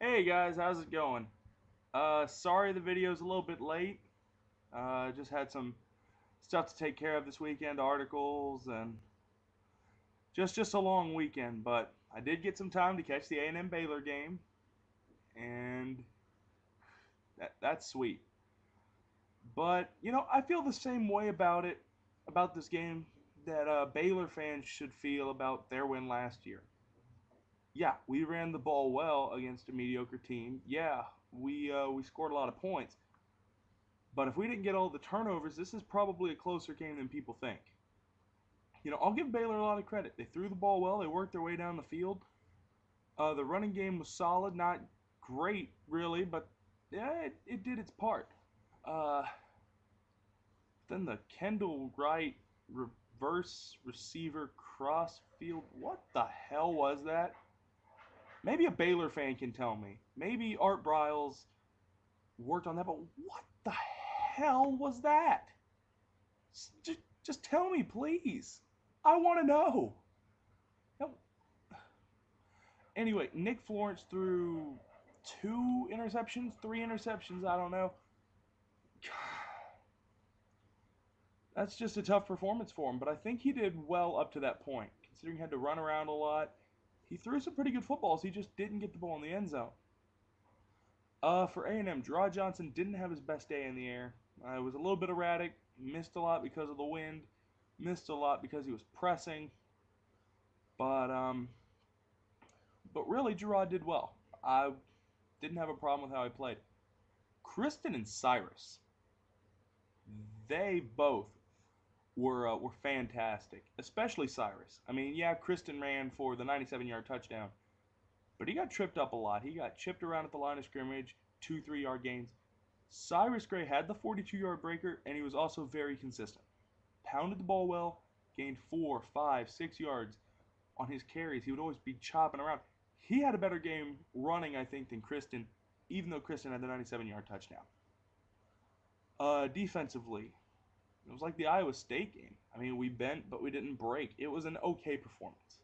Hey guys, how's it going? Sorry the video's a little bit late. Just had some stuff to take care of this weekend, articles, and just a long weekend. But I did get some time to catch the A&M Baylor game, and that's sweet. But I feel the same way about this game that Baylor fans should feel about their win last year. Yeah, we ran the ball well against a mediocre team. Yeah, we scored a lot of points. But if we didn't get all the turnovers, this is probably a closer game than people think. I'll give Baylor a lot of credit. They threw the ball well. They worked their way down the field. The running game was solid, not great really, but yeah, it did its part. Uh, then the Kendall Wright reverse receiver cross field. What the hell was that? Maybe a Baylor fan can tell me. Maybe Art Briles worked on that, but what the hell was that? Just tell me, please. I want to know. Anyway, Nick Florence threw two interceptions, three interceptions, I don't know. That's just a tough performance for him, but I think he did well up to that point, considering he had to run around a lot. He threw some pretty good footballs, he just didn't get the ball in the end zone. For A&M, Draw Johnson didn't have his best day in the air. It was a little bit erratic, missed a lot because of the wind, missed a lot because he was pressing, but really Gerard did well. I didn't have a problem with how he played. Kristen and Cyrus, they both were fantastic, especially Cyrus. I mean, yeah, Kristen ran for the 97-yard touchdown, but he got tripped up a lot. He got chipped around at the line of scrimmage, 2-3 yard gains. Cyrus Gray had the 42-yard breaker, and he was also very consistent. Pounded the ball well, gained 4, 5, 6 yards on his carries. He would always be chopping around. He had a better game running, I think, than Kristen, even though Kristen had the 97-yard touchdown. Defensively, it was like the Iowa State game. I mean, we bent, but we didn't break. It was an okay performance.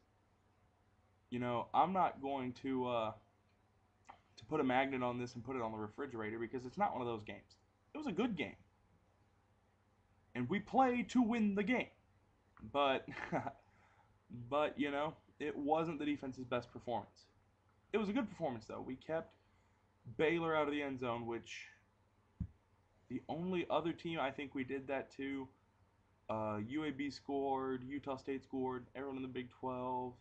I'm not going to put a magnet on this and put it on the refrigerator because it's not one of those games. It was a good game, and we play to win the game. But but it wasn't the defense's best performance. It was a good performance though. We kept Baylor out of the end zone, which the only other team I think we did that to. UAB scored, Utah State scored, everyone in the Big 12.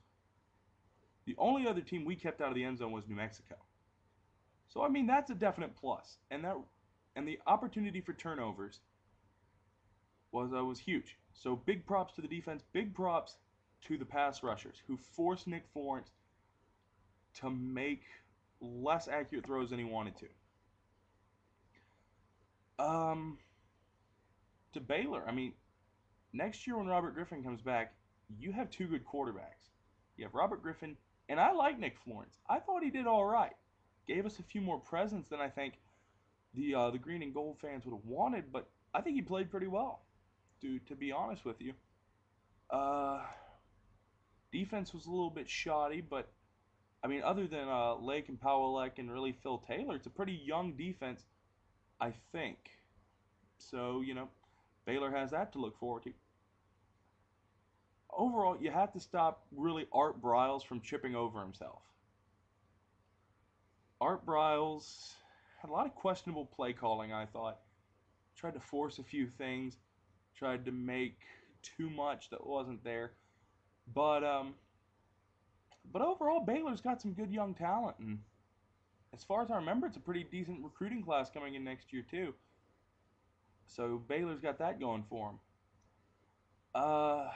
The only other team we kept out of the end zone was New Mexico. So I mean that's a definite plus, and the opportunity for turnovers was huge. So big props to the defense, big props to the pass rushers who forced Nick Florence to make less accurate throws than he wanted to. Um, to Baylor, I mean, next year when Robert Griffin comes back, you have two good quarterbacks. You have Robert Griffin, and I like Nick Florence. I thought he did all right. Gave us a few more presents than I think the green and gold fans would have wanted, but I think he played pretty well. To be honest with you, uh, defense was a little bit shoddy, but I mean, other than Lake and Powellek and really Phil Taylor, it's a pretty young defense, I think. So Baylor has that to look forward to. Overall, you have to stop really Art Briles from tripping over himself. Art Briles had a lot of questionable play calling, I thought. Tried to force a few things, tried to make too much that wasn't there. But overall, Baylor's got some good young talent, and as far as I remember, it's a pretty decent recruiting class coming in next year too. So Baylor's got that going for him. Uh,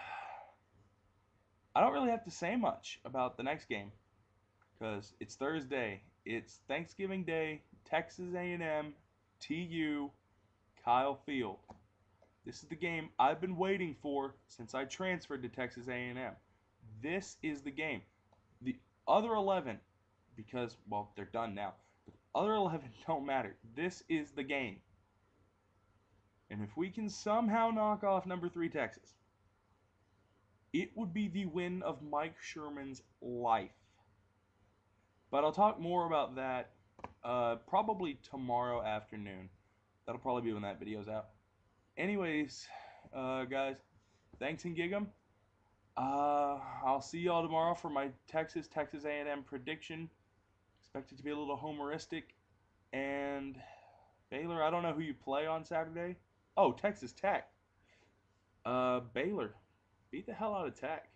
I don't really have to say much about the next game because it's Thursday. It's Thanksgiving Day. Texas A&M, TU, Kyle Field. This is the game I've been waiting for since I transferred to Texas A&M. This is the game. The other 11, because well they're done now. But the other 11 don't matter. This is the game. And if we can somehow knock off number 3 Texas, it would be the win of Mike Sherman's life. But I'll talk more about that probably tomorrow afternoon. That'll probably be when that video's out. Anyways, guys, thanks and gig 'em. I'll see y'all tomorrow for my Texas A&M prediction. Expect it to be a little homeristic. And Baylor, I don't know who you play on Saturday. Oh, Texas Tech. Baylor, beat the hell out of Tech.